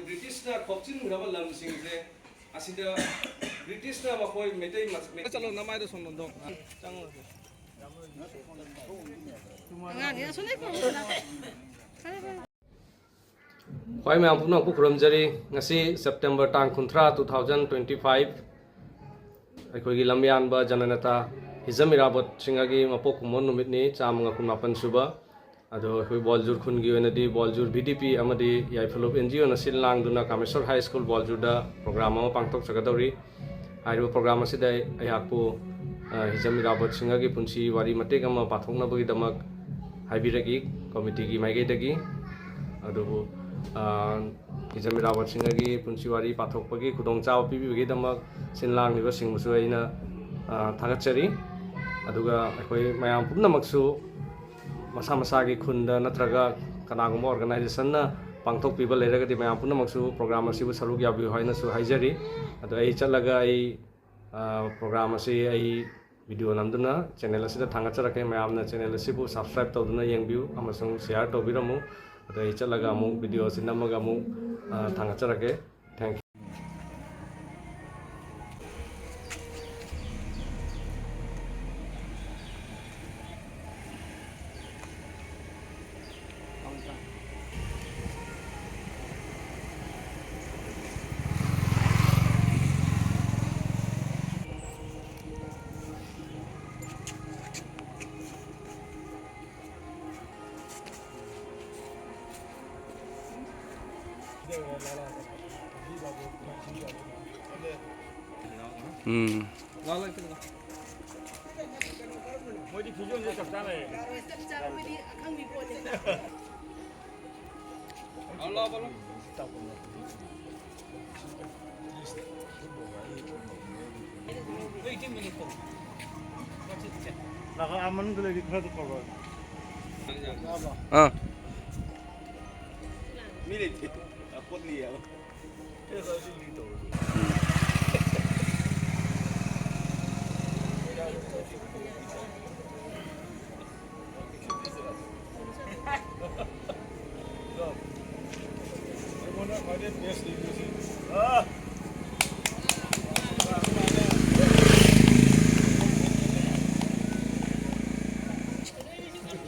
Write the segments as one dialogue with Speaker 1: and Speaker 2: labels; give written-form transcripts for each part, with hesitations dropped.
Speaker 1: British na kopchin graba lam sing se asida British na makoi metai mas chalo namai do son do chang Hoi me ampuna ku khram jari ngasi September tang kunthra 2025 aikoi gi lamyan ba Jananeta Hijam Irabot Singha gi mapok kumon numit ni chamanga kunapan suba ado hoi boljur khun gi onadi boljur BDP amadi yaifulop NGO na sillang duna Kamesor High School boljur da program ma pangthok chakhre hairu program asida ayakpu Hijam Irabot Singha gi punchi wari matek ama pathokna bagi damak haibiragi committee gi maigai dagi ado Hijam Irabot Singha gi punchi wari pathokpagi khudong chaw pibigi damak sinlang niba singmusu aina thagachari aduga akoi mayam pumnamaksu masa masa gi khunda natraga kanagum organization na pangthok people leragadi mayam pumnamaksu program asibu saruk yabi hoina su haijari adu ai chalaga ai program asi ai video namduna channel asida thangacharake mayamna channel asibu subscribe tawduna yengbiu amasung share tawbiramu adu ai chalaga amu video sinamaga amu thangacharake thank you
Speaker 2: aman dulu di kereta korban.
Speaker 3: Milik aku dia. Itu sih itu.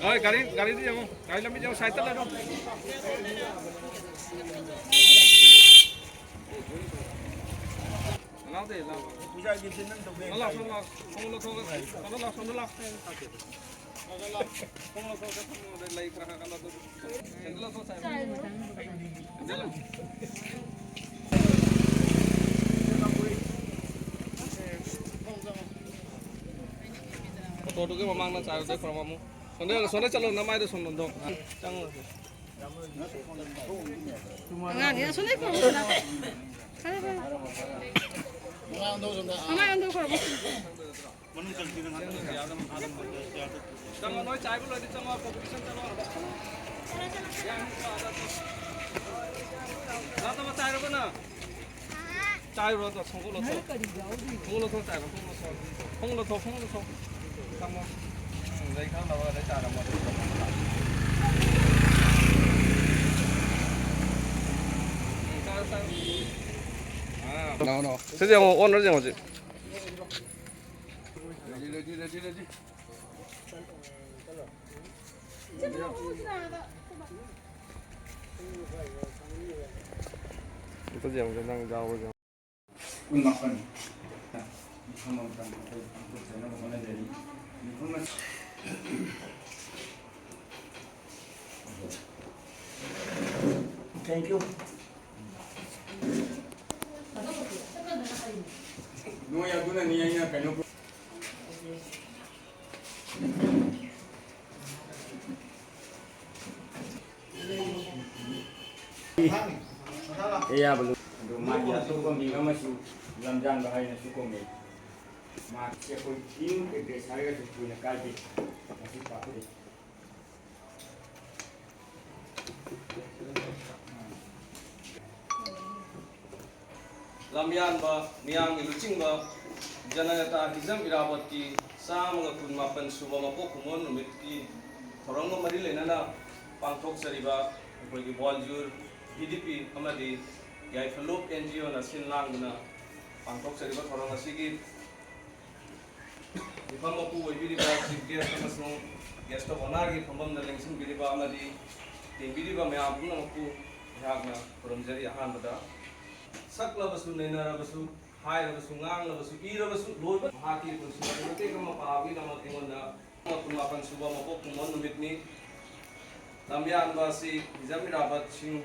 Speaker 1: Oi, gari di jamu. Gari lambi jamu side tala dong. Lao deh, lao.
Speaker 3: Puja di sini tuh.
Speaker 1: Lao, lao. Kamu lo tahu kan? Kalau lao, kalau lao. Kalau lao, kamu lo tahu kan? Kamu lagi kerana kalau tu. Kalau tahu saya. Jalan. Foto ke mamang na cari deh kalau kamu. Sonde chalo namai do son do chang ngan ya sonde ko na kare ba ngan ando ko मन कल्टी में आदम आदम चंगा नोय चाय बोलो दी चंगा competition चलो ना तो चाय रो ना चाय रो तो संगो लो तो संगो लो तो चाय रो संगो लो तो चंगा lấy kháng đâu lấy trà đâu mà nó thế gì mà ôn nó gì mà chị đi cái gì mà đang rau bây giờ
Speaker 3: Thank you. No ya guna ni ya kanu. Iya belum. Rumahnya tu kami masih jalan-jalan bahaya nasi kami. Masih aku tim ke desa saya tu punya kali masih pakai.
Speaker 1: Lamyan ba miyang iluching ba Jananeta Hijam Irabot ki samanga kunmapan suba mapok kumon numit ki thorong mari lenana pangthok sariba koi ki boljur ꯚꯤꯗꯤꯄꯤ ꯑꯃꯗꯤ ꯌꯥꯏꯐꯂꯣꯞ NGOꯅ ꯁꯤꯟ ꯂꯥꯡꯗꯨꯅ ꯄꯥꯡꯊꯣꯛꯆꯔꯤꯕ ꯊꯧꯔꯝ ꯑꯁꯤꯒꯤ ꯃꯤꯐꯝ ꯃꯄꯨ ꯑꯣꯏꯕꯤꯔꯤꯕ chief guest ꯑꯃꯁꯨꯡ guest of ꯑꯣꯅꯔꯒꯤ ꯐꯝꯐꯝꯗ ꯂꯦꯡꯁꯤꯟꯕꯤꯔꯤꯕ ꯑꯃꯗꯤ ꯌꯦꯡꯕꯤꯔꯤꯕ ꯃꯌꯥꯝ ꯄꯨꯝꯅꯃꯛꯄꯨ ꯑꯩꯍꯥꯛꯅ ꯈꯨꯔꯨꯝꯖꯔꯤ꯫ ꯑꯍꯥꯟꯕꯗ ꯁꯛꯂꯕꯁꯨ ꯅꯩꯅꯔꯕꯁꯨ ꯍꯥꯏꯔꯕꯁꯨ ꯉꯥꯡꯂꯕꯁꯨ ꯏꯔꯕꯁꯨ ꯂꯣꯏꯕ ꯃꯍꯥꯛꯀꯤ ꯄꯨꯟꯁꯤꯗ ꯃꯇꯦꯛ ꯑꯃ ꯄꯥꯕꯒꯤꯗꯃꯛ ꯑꯩꯉꯣꯟꯗ 28 ꯁꯨꯕ ꯃꯄꯣꯛ ꯀꯨꯝꯑꯣꯟ ꯅꯨꯃꯤꯠꯅꯤ꯫ ꯂꯝꯌꯥꯟꯕ ꯑꯁꯤ ꯍꯤꯖꯝ ꯏꯔꯥꯕꯣꯠ ꯁꯤꯡ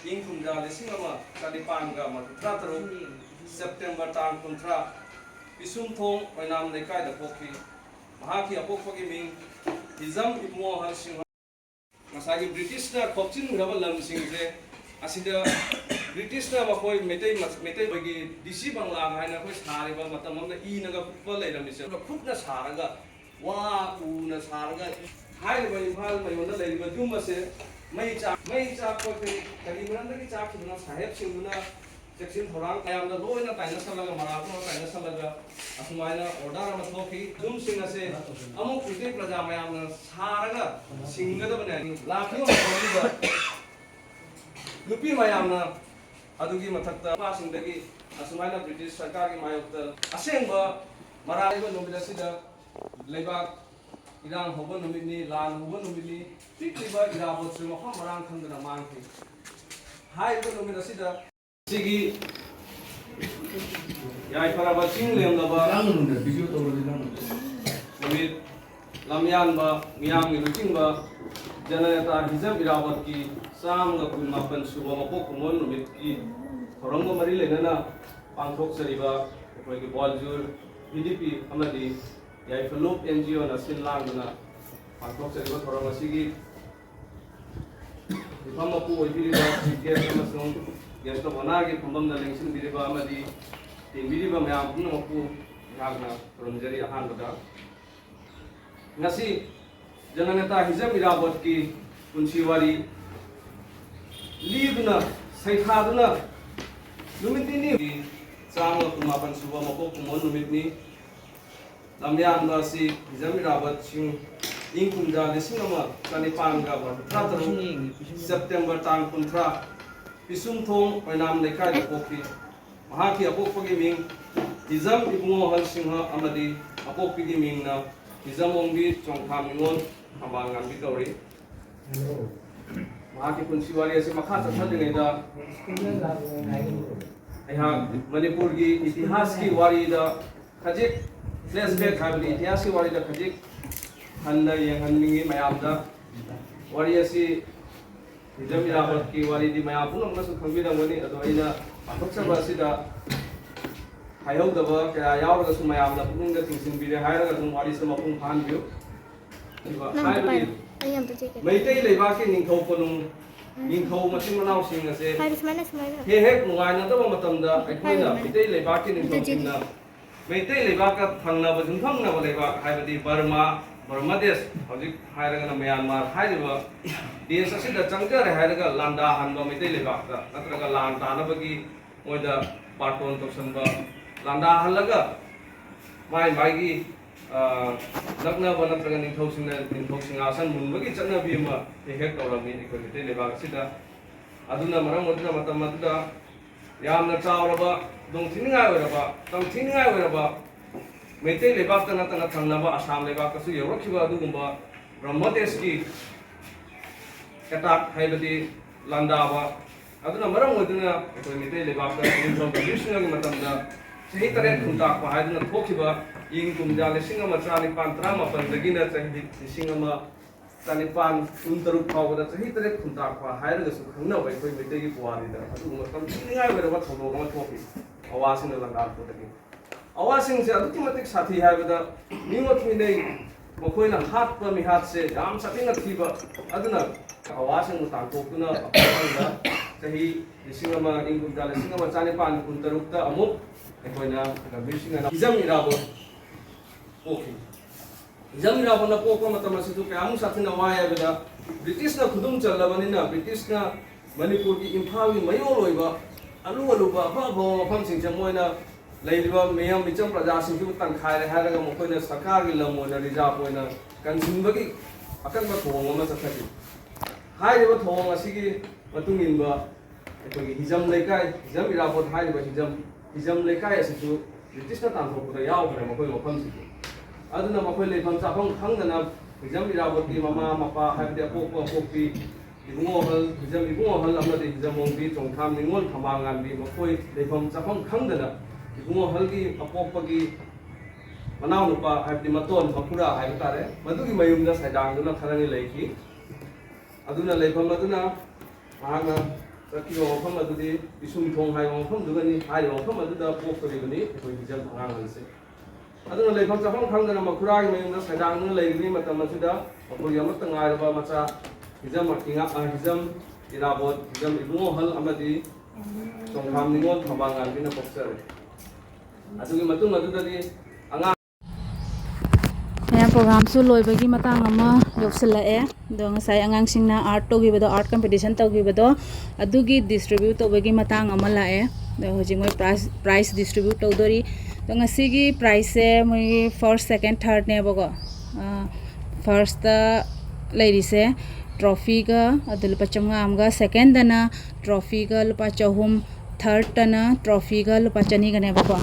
Speaker 1: ꯏꯪ ꯀꯨꯝꯖꯥ 1933 ꯁꯦꯞꯇꯦꯝꯕꯔ ꯇꯥꯡ 30 ꯄꯤꯁꯨꯝꯊꯣꯡ ꯑꯣꯏꯅꯥꯝ ꯂꯩꯀꯥꯏꯗ ꯄꯣꯛꯈꯤ꯫ ꯃꯍꯥꯛꯀꯤ ꯑꯄꯣꯛꯄꯒꯤ ꯃꯤꯡ ꯍꯤꯖꯝ ꯏꯕꯨꯡꯉꯣ ꯁꯤꯡꯍ꯫ ꯉꯁꯥꯏꯒꯤ ꯕ꯭ꯔꯤꯇꯤꯁꯅ ꯈꯣꯞꯆꯤꯟꯈ꯭ꯔꯕ ꯂꯝꯁꯤꯡꯁꯦ ꯑꯁꯤꯗ ꯕ꯭ꯔꯤꯇꯤꯁꯅ ꯃꯈꯣꯏ ꯃꯩꯇꯩꯒꯤ ꯗꯤꯁꯤ ꯕꯪꯂꯥ ꯍꯥꯏꯅ ꯑꯩꯈꯣꯏ ꯁꯥꯔꯤꯕ ꯃꯇꯝ ꯑꯃꯗ ꯏꯅꯒ ꯈꯨꯠꯄ ꯂꯩꯔꯝꯃꯤꯁꯦ ꯈꯨꯠꯅ ꯁꯥꯔꯒ ꯋꯥ ꯎꯅ ꯁꯥꯔꯒ ꯍꯥꯏꯔꯤꯕ ꯏꯝꯐꯥꯜ ꯃꯌꯣꯟꯗ ꯂꯩꯔꯤꯕ ꯌꯨꯝ ꯑꯁꯦ ꯃꯩ ꯆꯥꯛꯄ ꯀꯔꯤ ꯃꯔꯝꯗꯒꯤ ꯆꯥꯛꯈꯤꯕꯅꯣ ꯁꯥꯍꯦꯕꯁꯤꯡꯗꯨꯅ ꯆꯦꯛꯁꯤꯟ ꯊꯧꯔꯥꯡ ꯀꯌꯥꯝꯅ ꯂꯣꯏꯅ ꯇꯥꯏꯅꯁꯜꯂꯒ ꯃꯔꯥ ꯇꯥꯏꯅꯁꯜꯂꯒ ꯑꯁꯨꯃꯥꯏꯅ ꯑꯣꯔꯗꯔ ꯑꯃ ꯊꯣꯛꯈꯤ꯫ ꯌꯨꯝꯁꯤꯡ ꯑꯁꯦ ꯑꯃꯨꯛ ꯃꯩꯇꯩ ꯄ꯭ꯔꯖꯥ ꯃꯌꯥꯝꯅ ꯁꯥꯔꯒ ꯁꯤꯡꯒꯗꯕꯅꯦ꯫ ꯂꯥꯛꯈꯤꯕ ꯃꯇꯝꯗꯨꯗ ꯅꯨꯄꯤ ꯃꯌꯥꯝꯅ ꯑꯗꯨꯒꯤ ꯃꯊꯛꯇ ꯅꯨꯄꯥꯁꯤꯡꯗꯒꯤ ꯑꯁꯨꯃꯥꯏꯅ ꯕ꯭ꯔꯤꯇꯤꯁ ꯁꯔꯀꯥꯔꯒꯤ ꯃꯥꯌꯣꯛꯇ ꯑꯁꯦꯡꯕ ꯃꯔꯥ ꯂꯩꯕ ꯅꯨꯃꯤꯠ ꯑꯁꯤꯗ ꯂꯩꯕꯥꯛ ꯏꯔꯥꯡ ꯍꯧꯕ ꯅꯨꯃꯤꯠꯅꯤ, ꯂꯥꯟ ꯍꯧꯕ ꯅꯨꯃꯤꯠꯅꯤ, ꯄꯤꯛꯂꯤꯕ ꯏꯔꯥꯕꯣꯠꯁꯨ ꯃꯐꯝ ꯃꯔꯥꯡ ꯈꯪꯗꯅ ꯃꯥꯡꯈꯤ꯫ ꯍꯥꯏꯔꯤꯕ ꯅꯨꯃꯤꯠ ꯑꯁꯤꯗ ꯁꯤꯒꯤ ꯌꯥꯏꯐꯔꯕ ꯆꯤꯡ ꯂꯦꯝꯂꯕ ꯅꯨꯃꯤꯠ ꯂꯝꯌꯥꯟꯕ ꯃꯤꯌꯥꯝꯒꯤ ꯂꯨꯆꯤꯡꯕ ꯖꯅꯅꯦꯇꯥ ꯍꯤꯖꯝ ꯏꯔꯥꯕꯣꯠꯀꯤ 118 ꯁꯨꯕ ꯃꯄꯣꯛ ꯀꯨꯝꯑꯣꯟ ꯅꯨꯃꯤꯠꯀꯤ ꯊꯧꯔꯝꯒ ꯃꯔꯤ ꯂꯩꯅꯅ ꯄꯥꯡꯊꯣꯛꯆꯔꯤꯕ ꯑꯩꯈꯣꯏꯒꯤ ꯕꯣꯜꯖꯨꯔ ꯚꯤꯗꯤꯄꯤ ꯑꯃꯗꯤ ꯌꯥꯏꯐꯂꯣꯞ NGOꯅ ꯁꯤꯟ ꯂꯥꯡꯗꯨꯅ ꯄꯥꯡꯊꯣꯛꯆꯔꯤꯕ ꯊꯧꯔꯝ ꯑꯁꯤꯒꯤ ꯃꯤꯐꯝ ꯃꯄꯨ ꯑꯣꯏꯕꯤꯔꯤꯕ ꯆꯤꯐ ꯒꯦꯁꯠ ꯑꯃꯁꯨꯡ ꯒꯦꯁꯠ ꯑꯣꯐ ꯑꯣꯅꯔꯒꯤ ꯐꯝꯐꯝꯗ ꯂꯦꯡꯁꯤꯟꯕꯤꯔꯤꯕ ꯑꯃꯗꯤ ꯌꯦꯡꯕꯤꯔꯤꯕ ꯃꯌꯥꯝ ꯄꯨꯝꯅꯃꯛꯄꯨ ꯑꯩꯍꯥꯛꯅ ꯈꯨꯔꯨꯝꯖꯔꯤ꯫ ꯑꯍꯥꯟꯕꯗ ꯉꯁꯤ ꯖꯅꯅꯦꯇꯥ ꯍꯤꯖꯝ ꯏꯔꯥꯕꯣꯠꯀꯤ ꯄꯨꯟꯁꯤ ꯋꯥꯔꯤ ꯂꯤꯗꯨꯅ ꯁꯩꯊꯥꯗꯨꯅ ꯅꯨꯃꯤꯠ ꯅꯤꯅꯤ 118 ꯁꯨꯕ ꯃꯄꯣꯛ ꯀꯨꯝꯑꯣꯟ ꯅꯨꯃꯤꯠꯅꯤ꯫ ꯂꯝꯌꯥꯟꯕ ꯑꯁꯤ ꯍꯤꯖꯝ ꯏꯔꯥꯕꯣꯠ ꯁꯤꯡ ꯏꯪ ꯀꯨꯝꯖꯥ 1933 ꯁꯦꯞꯇꯦꯝꯕꯔ ꯇꯥꯡ 30 ꯄꯤꯁꯨꯝꯊꯣꯡ ꯑꯣꯏꯅꯥꯝ ꯂꯩꯀꯥꯏꯗ ꯄꯣꯛꯈꯤ꯫ ꯃꯍꯥꯛꯀꯤ ꯑꯄꯣꯛꯄꯒꯤ ꯃꯤꯡ ꯍꯤꯖꯝ ꯏꯕꯨꯡꯉꯣ ꯁꯤꯡꯍ ꯑꯃꯗꯤ ꯑꯄꯣꯛꯄꯤꯒꯤ ꯃꯤꯡꯅ ꯍꯤꯖꯝꯑꯣꯡꯕꯤ ꯆꯣꯡꯊꯥꯝ ꯅꯤꯉꯣꯜ ꯊꯝꯕꯥꯜ ꯉꯥꯟꯕꯤ ꯀꯧꯔꯤ꯫ ꯃꯍꯥꯛꯀꯤ ꯄꯨꯟꯁꯤ ꯋꯥꯔꯤ ꯑꯁꯤ ꯃꯈꯥ ꯆꯠꯊꯔꯤꯉꯩꯗ ꯑꯩꯍꯥꯛ ꯃꯅꯤꯄꯨꯔꯒꯤ ꯏꯇꯤꯍꯥꯁꯀꯤ ꯋꯥꯔꯤꯗ ꯈꯖꯤꯛ ꯐ꯭ꯂꯦꯁꯕꯦꯛ ꯍꯥꯏꯕꯗꯤ ꯏꯇꯤꯍꯥꯁꯀꯤ ꯋꯥꯔꯤꯗ ꯈꯖꯤꯛ ꯍꯟꯅ ꯌꯦꯡꯍꯟꯅꯤꯡꯉꯤ ꯃꯌꯥꯝꯗ꯫ ꯋꯥꯔꯤ ꯑꯁꯤ ꯍꯤꯖꯝ ꯏꯔꯥꯕꯣꯠꯀꯤ ꯋꯥꯔꯤꯗꯤ ꯃꯌꯥꯝ ꯄꯨꯝꯅꯃꯛꯅꯁꯨ ꯈꯪꯕꯤꯔꯝꯒꯅꯤ, ꯑꯗꯣ ꯑꯩꯅ ꯄꯥꯡꯊꯣꯛꯆꯕ ꯑꯁꯤꯗ ꯍꯥꯏꯍꯧꯗꯕ ꯀꯌꯥ ꯌꯥꯎꯔꯒꯁꯨ ꯃꯌꯥꯝꯅ ꯄꯨꯛꯅꯤꯡꯗ ꯆꯤꯡꯁꯤꯟꯕꯤꯔꯦ ꯍꯥꯏꯔꯒ ꯑꯗꯨꯝ ꯋꯥꯔꯤꯁꯤꯗ ꯃꯄꯨꯡ ꯐꯥꯍꯟꯕꯤꯌꯨ꯫ ꯍꯥꯏꯕꯗꯤ ꯃꯩꯇꯩ ꯂꯩꯕꯥꯛꯀꯤ ꯅꯤꯡꯊꯧ ꯀꯣꯅꯨꯡ ꯅꯤꯡꯊꯧ ꯃꯆꯤꯟ ꯃꯅꯥꯎꯁꯤꯡ ꯑꯁꯦ ꯍꯦꯛ ꯅꯨꯡꯉꯥꯏꯅꯗꯕ ꯃꯇꯝꯗ ꯑꯩꯈꯣꯏꯅ ꯃꯩꯇꯩ ꯂꯩꯕꯥꯛꯀꯤ ꯅꯤꯡꯊꯧꯁꯤꯡꯅ ꯃꯩꯇꯩ ꯂꯩꯕꯥꯛꯀ ꯊꯪꯅꯕ ꯌꯨꯝꯊꯪꯅꯕ ꯂꯩꯕꯥꯛ ꯍꯥꯏꯕꯗꯤ ꯕꯔꯃꯥ ꯗꯦꯁ ꯍꯧꯖꯤꯛ ꯍꯥꯏꯔꯒꯅ ꯃ꯭ꯌꯥꯟꯃꯥꯔ ꯍꯥꯏꯔꯤꯕ ꯗꯦꯁ ꯑꯁꯤꯗ ꯆꯪꯖꯔꯦ ꯍꯥꯏꯔꯒ ꯂꯥꯟꯗꯥꯍꯟꯕ ꯃꯩꯇꯩ ꯂꯩꯕꯥꯛꯇ ꯅꯠꯇ꯭ꯔꯒ ꯂꯥꯟ ꯇꯥꯅꯕꯒꯤ ꯃꯣꯏꯗ ꯕꯥꯔꯇꯣꯟ ꯇꯧꯁꯟꯕ, ꯂꯥꯟꯗꯥꯍꯜꯂꯒ ꯃꯥꯒꯤ ꯅꯛꯅꯕ ꯅꯠꯇ꯭ꯔꯒ ꯅꯤꯡꯊꯧ ꯁꯤꯡꯍꯥꯁꯟ ꯃꯨꯟꯕꯒꯤ ꯆꯠꯅꯕꯤ ꯑꯃ ꯍꯦꯛ ꯇꯧꯔꯝꯃꯤ ꯑꯩꯈꯣꯏ ꯃꯩꯇꯩ ꯂꯩꯕꯥꯛ ꯑꯁꯤꯗ꯫ ꯑꯗꯨꯅ ꯃꯔꯝ ꯑꯣꯏꯗꯨꯅ ꯃꯇꯝ ꯑꯗꯨꯗ ꯌꯥꯝꯅ ꯆꯥꯎꯔꯕ ꯈꯨꯗꯣꯡꯊꯤꯅꯤꯡꯉꯥꯏ ꯑꯣꯏꯔꯕ ꯇꯝꯊꯤꯅꯤꯡꯉꯥꯏ ꯑꯣꯏꯔꯕ ꯃꯩꯇꯩ ꯂꯩꯕꯥꯛꯇ ꯅꯠꯇꯅ ꯊꯪꯅꯕ ꯑꯁꯥꯝ ꯂꯩꯕꯥꯛꯇꯁꯨ ꯌꯧꯔꯛꯈꯤꯕ ꯑꯗꯨꯒꯨꯝꯕ ꯕ꯭ꯔꯍꯃꯗꯦꯁꯀꯤ ꯑꯦꯇꯥꯛ ꯍꯥꯏꯕꯗꯤ ꯂꯥꯟꯗꯥꯕ ꯑꯗꯨꯅ ꯃꯔꯝ ꯑꯣꯏꯗꯨꯅ ꯑꯩꯈꯣই ꯃꯩꯇꯩ ꯂꯩꯕꯥꯛꯇ ꯅꯤꯡꯊꯧ ꯕꯤꯔꯁꯤꯡꯍꯒꯤ ꯃꯇꯝꯗ ꯆꯍꯤ 9 ꯈꯨꯟꯇꯥꯛꯄ ꯍꯥꯏꯗꯨꯅ ꯊꯣꯛꯈꯤꯕ ꯏꯪ ꯀꯨꯝꯖꯥ 1917 ꯆꯍꯤ 1913 ꯐꯥꯎꯕꯗ ꯆꯍꯤ 9 ꯈꯨꯟꯇꯥꯛꯄ ꯍꯥꯏꯔꯒꯁꯨ ꯈꯪꯅꯕ ꯑꯩꯈꯣꯏ ꯃꯩꯇꯩꯒꯤ ꯄꯨꯋꯥꯔꯤꯗ ꯑꯗꯨꯒꯨꯝꯕ ꯇꯝꯊꯤꯅꯤꯡꯉꯥꯏ ꯑꯣꯏꯔꯕ ꯊꯧꯗꯣꯛ ꯑꯃ ꯊꯣꯛꯈꯤ ꯑꯋꯥꯁꯤꯡꯅ ꯂꯥꯟꯗꯥꯔꯛꯄꯗꯒꯤ꯫ ꯑꯋꯥꯁꯤꯡꯁꯦ ꯑꯗꯨꯛꯀꯤ ꯃꯇꯤꯛ ꯁꯥꯊꯤ ꯍꯥꯏꯕꯗ ꯃꯤꯉꯣꯠ ꯃꯤꯅꯩ ꯃꯈꯣꯏꯅ ꯍꯥꯠꯄ ꯃꯤꯍꯥꯠꯁꯦ ꯌꯥꯝ ꯁꯥꯊꯤꯅ ꯊꯤꯕ ꯑꯗꯨꯅ ꯑꯋꯥꯁꯤꯡꯕꯨ ꯇꯥꯟꯊꯣꯛꯇꯨꯅ ꯑꯄꯨꯟꯕ ꯆꯍꯤ 1913 ꯑꯃꯨꯛ ꯑꯩꯈꯣꯏꯅ ꯕꯤꯔꯁꯤꯡꯍꯅ ꯍꯤꯖꯝ ꯏꯔꯥꯕꯣꯠ ꯄꯣꯛꯈꯤ꯫ ꯍꯤꯖꯝ ꯏꯔꯥꯕꯣꯠꯅ ꯄꯣꯛꯄ ꯃꯇꯝ ꯑꯁꯤꯁꯨ ꯀꯌꯥꯃꯨꯛ ꯁꯥꯊꯤꯅ ꯋꯥꯏ ꯍꯥꯏꯕꯗ ꯕ꯭ꯔꯤꯇꯤꯁꯅ ꯈꯨꯗꯨꯝ ꯆꯜꯂꯕꯅꯤꯅ ꯕ꯭ꯔꯤꯇꯤꯁꯅ ꯃꯅꯤꯄꯨꯔꯒꯤ ꯏꯝꯐꯥꯜꯒꯤ ꯃꯌꯣꯜ ꯑꯣꯏꯕ ꯑꯔꯨꯕ ꯑꯐꯕ ꯃꯐꯝꯁꯤꯡꯁꯦ ꯃꯣꯏꯅ ꯂꯩꯔꯤꯕ ꯃꯤꯌꯥꯝ ꯃꯤꯆꯝ प्रजासिंꯁꯤꯕꯨ ꯇꯪꯈꯥꯏꯔꯦ ꯍꯥꯏꯔꯒ ꯃꯈꯣꯏꯅ ꯁꯔꯀꯥꯔꯒꯤ ꯂꯝ ꯑꯣꯏꯅ ꯔꯤꯖꯥꯔꯚ ꯑꯣꯏꯅ ꯀꯟꯁꯤꯟꯕꯒꯤ ꯑꯀꯟꯕ ꯊꯧꯑꯣꯡ ꯑꯃ ꯆꯠꯊꯈꯤ꯫ ꯍꯥꯏꯔꯤꯕ ꯊꯧꯑꯣꯡ ꯑꯁꯤꯒꯤ ꯃꯇꯨꯡ ꯏꯟꯕ ꯑꯩꯈꯣꯏꯒꯤ ꯍꯤꯖꯝ ꯂꯩꯀꯥꯏ ꯍꯤꯖꯝ ꯏꯔꯥꯕꯣꯠ ꯍꯥꯏꯔꯤꯕ ꯍꯤꯖꯝ ꯂꯩꯀꯥꯏ ꯑꯁꯤꯁꯨ ꯕ꯭ꯔꯤꯇꯤꯁꯅ ꯇꯥꯟꯊꯣꯛꯄꯗ ꯌꯥꯎꯈ꯭ꯔꯦ ꯃꯈꯣꯏ ꯃꯐꯝꯁꯤꯗꯤ ꯑꯗꯨꯅ ꯃꯈꯣꯏ ꯂꯩꯐꯝ ꯆꯥꯐꯝ ꯈꯪꯗꯅ ꯍꯤꯖꯝ ꯏꯔꯥꯕꯣꯠꯀꯤ ꯃꯃꯥ ꯃꯄꯥ ꯍꯥꯏꯕꯗꯤ ꯑꯄꯣꯛꯄ ꯑꯄꯣꯛꯄꯤ ꯏꯕꯨꯡꯑꯣꯍꯜ ꯍꯤꯖꯝ ꯏꯕꯨꯡꯑꯣꯍꯜ ꯑꯃꯗꯤ ꯍꯤꯖꯝꯑꯣꯡꯕꯤ ꯆꯣꯡꯊꯥꯝ ꯅꯤꯉꯣꯜ ꯈꯝꯕꯥꯡꯉꯥꯟꯕꯤ ꯃꯈꯣꯏ ꯂꯩꯐꯝ ꯆꯥꯐꯝ ꯈꯪꯗꯅ ꯏꯕꯨꯡꯑꯣꯍꯜꯒꯤ ꯑꯄꯣꯛꯄꯒꯤ ꯃꯅꯥꯎꯅꯨꯄꯥ ꯍꯥꯏꯕꯗꯤ ꯃꯇꯣꯟ ꯃꯈꯨꯔꯥ ꯍꯥꯏꯕ ꯇꯥꯔꯦ ꯃꯗꯨꯒꯤ ꯃꯌꯨꯝꯗ ꯁꯩꯗꯥꯡꯗꯨꯅ ꯈꯔꯅꯤ ꯂꯩꯈꯤ ꯑꯗꯨꯅ ꯂꯩꯐꯝ ꯑꯗꯨꯅ ꯃꯍꯥꯛꯅ ꯆꯠꯈꯤꯕ ꯃꯐꯝ ꯑꯗꯨꯗꯤ ꯏꯁꯨꯝꯊꯣꯡ ꯍꯥꯏꯕ ꯃꯐꯝꯗꯨꯒꯅꯤ ꯍꯥꯏꯔꯤꯕ ꯃꯐꯝ ꯑꯗꯨꯗ ꯄꯣꯛꯇꯣꯔꯤꯕꯅꯤ ꯑꯩꯈꯣꯏ ꯍꯤꯖꯝ ꯑꯉꯥꯡ ꯑꯁꯤ ꯑꯗꯨꯅ ꯂꯩꯐꯝ ꯆꯥꯐꯝ ꯈꯪꯗꯅ ꯃꯈꯨꯔꯥꯒꯤ ꯃꯌꯨꯝꯗ ꯁꯩꯗꯥꯡꯗꯨꯅ ꯂꯩꯔꯤꯉꯩ ꯃꯇꯝ ꯑꯁꯤꯗ ꯃꯈꯣꯏꯒꯤ ꯑꯃꯠꯇ ꯉꯥꯏꯔꯕ ꯃꯆꯥ ꯍꯤꯖꯝ ꯏꯔꯥꯕꯣꯠ ꯍꯤꯖꯝ ꯏꯕꯨꯡꯑꯣꯍꯜ ꯑꯃꯗꯤ ꯆꯣꯡꯊꯥꯝ ꯅꯤꯉꯣꯜ ꯈꯝꯕꯥꯡꯉꯥꯟꯕꯤꯅ ꯄꯣꯛꯆꯔꯦ ꯑꯗꯨꯒꯤ ꯃꯇꯨꯡ ꯑꯗꯨꯗꯗꯤ ꯑꯉꯥꯡ
Speaker 4: ꯃꯌꯥꯝ ꯄ꯭ꯔꯣꯒ꯭ꯔꯥꯝꯁꯨ ꯂꯣꯏꯕꯒꯤ ꯃꯇꯥꯡ ꯑꯃ ꯌꯧꯁꯤꯜꯂꯛꯑꯦ ꯑꯗꯣ ꯉꯁꯥꯏ ꯑꯉꯥꯡꯁꯤꯡꯅ ꯑꯥꯔꯠ ꯇꯧꯈꯤꯕꯗꯣ ꯑꯥꯔꯠ ꯀꯝꯄꯤꯇꯤꯁꯟ ꯇꯧꯈꯤꯕꯗꯣ ꯑꯗꯨꯒꯤ ꯗꯤꯁꯇ꯭ꯔꯤꯕ꯭ꯌꯨꯠ ꯇꯧꯕꯒꯤ ꯃꯇꯥꯡ ꯑꯃ ꯂꯥꯛꯑꯦ ꯑꯗꯣ ꯍꯧꯖꯤꯛ ꯃꯣꯏ ꯄ꯭ꯔꯥꯏꯖ ꯗꯤꯁꯇ꯭ꯔꯤꯕ꯭ꯌꯨꯠ ꯇꯧꯗꯣꯔꯤ ꯑꯗꯣ ꯉꯁꯤꯒꯤ ꯄ꯭ꯔꯥꯏꯖꯁꯦ ꯃꯣꯏꯒꯤ ꯐꯥꯔꯁ ꯁꯦꯀꯦꯟ ꯊꯥꯔꯠꯅꯦꯕꯀꯣ ꯐꯥꯔꯁꯇ ꯂꯩꯔꯤꯁꯦ ꯇ꯭ꯔꯣꯐꯤꯒ ꯑꯗꯨ ꯂꯨꯄꯥ 500 ꯑꯃꯒ ꯁꯦꯀꯦꯟꯗꯅ ꯇ꯭ꯔꯣꯐꯤꯒ ꯂꯨꯄꯥ 300 ꯊꯥꯔꯠꯇꯅ ꯇ꯭ꯔꯣꯐꯤꯒ ꯂꯨꯄꯥ 200ꯒꯅꯦꯕꯀꯣ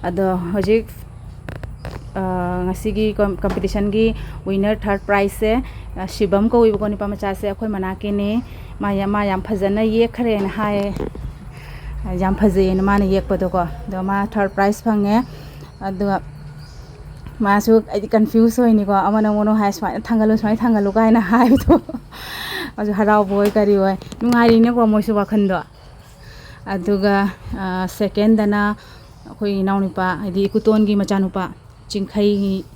Speaker 4: ꯑꯗꯣ ꯍꯧꯖꯤꯛ ngasi competition gi winner third prize se shibam ko wi ko ni pa macha se akhoi manaki ni ma yam phajana yekhre na hai yam phaje na ma na yek pado ko do ma third prize phange adu ma su ai confuse hoi ni ko amana mono hai smai thangalu kai na hai to aju harau boy kari hoi nungai ni ko moi su wakhan do aduga second dana akhoi nauni pa ai kuton gi macha nu pa चिंखई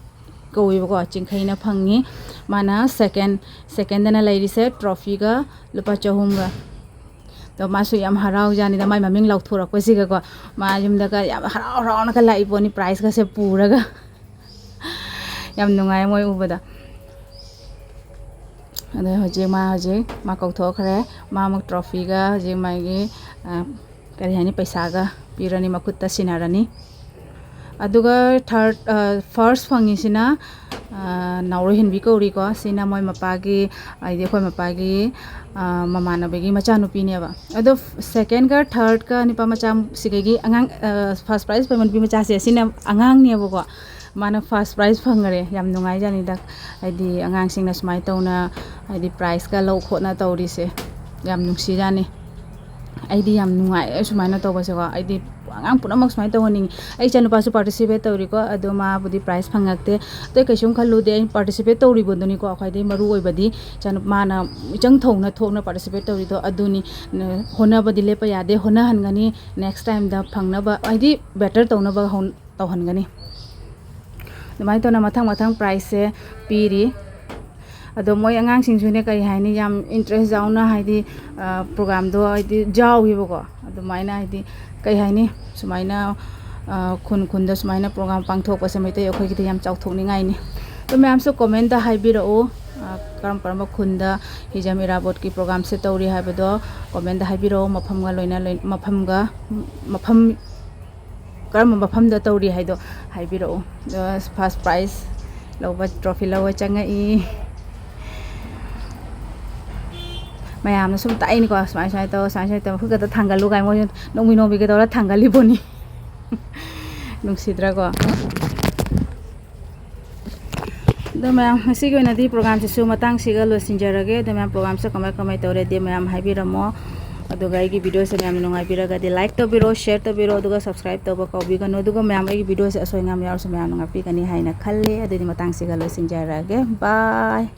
Speaker 4: कौबको चिंखईना फंगी माना second लेरिसे ट्रॉफीगा लुपा 200 तो मासु याम हराव जानिदा माय ममिंग लाउथोरकपसिगको मा युमदगा याम हराव हरावनका लाइपोनी प्राइस का से पूरगा याम नुंगाय मोय उबदा अदे हजे मा कौथोखरे मा मक ट्रॉफीगा हजे मायगे करि हानि पैसागा पिरनी मखुत्ता सिनारनी अदुगा थर्ड फर्स्ट फंगिसिना नाउरो हिनबी कौरी को सिना मोय मपागी आइदे खोय मपागी ममानबेगी मचानुपीनेबा अदो सेकेंड का थर्ड का निपा मचा सिगेगी अंगांग फर्स्ट प्राइज पेमेंट बी मचा से सिना अंगांग नेबको माना फर्स्ट प्राइज फंगरे याम नुंगाई जानिदा आइदि अंगांग सिंगना स्माइ तौना आइदि प्राइज का लौ खोना तौरिसे याम नुंसी जानी आइदि याम नुंगाई सुमाइना तौबसेको आइदि अंगांग पुनमक सुमाइ तौहनिंग आई चनुपासु पार्टिसिपेट तौरिको अदो मा बुदि प्राइज फंगक्ते तो कैसुम खल्लुदे पार्टिसिपेट तौरिबोदुनिको अखैदि मरु ओइबदि चनु माना इचंग थौना पार्टिसिपेट तौरिदो अदुनि होनाबदि लेप यादे होना हनगनी नेक्स्ट टाइम दा फंगनबा आइदि बेटर तौनबा तौहनगनी दमाइ तौना मथंग प्राइज से पीरी अदो मोय अंगांग सिंगसुने करि हाइनि याम इंटरेस्ट जाउना हाइदि प्रोग्राम दो हाइदि जाउहिबको अदो माइना हाइदि कइ हाइनि सुमाइना खुन द सुमाइना प्रोग्राम पांथोकपसे मैते अखोइगिदि याम चाउथोकनिङाइनि तो मैमसो कमेंट दा हाइबिरओ करम खुंदा हिजम इराबोट की प्रोग्राम से तौरी हाइबदो कमेंट दा हाइबिरओ मफमगा लोइना मफम करम मफम दा तौरी हाइदो हाइबिरओ फर्स्ट प्राइज लौबा ट्रॉफी लौवा चंगाई मैम सूम ताइनिको सुमाइ तो फुगत थांगलु गाय मो नोमि के तौरा थांगलिबोनी नुंसिद्राको द मैम हसिगो नदी प्रोग्राम से सु मतंग सिगा लोसिंजरगे द मैम प्रोग्राम से कमाय तौरे दे मैम हाइबिरमो अदुगा आइगी वीडियो से मैम नुंगाइबिरगदि लाइक तौबिरो शेयर तौबिरो अदुगा सब्सक्राइब तौबा कौबिगनो अदुगा मैम आइगी वीडियो से असोयंगाम यारसु मैम नुंगापिगनि हाइना खल्ले अदुदि मतंग सिगा लोसिंजरगे बाय।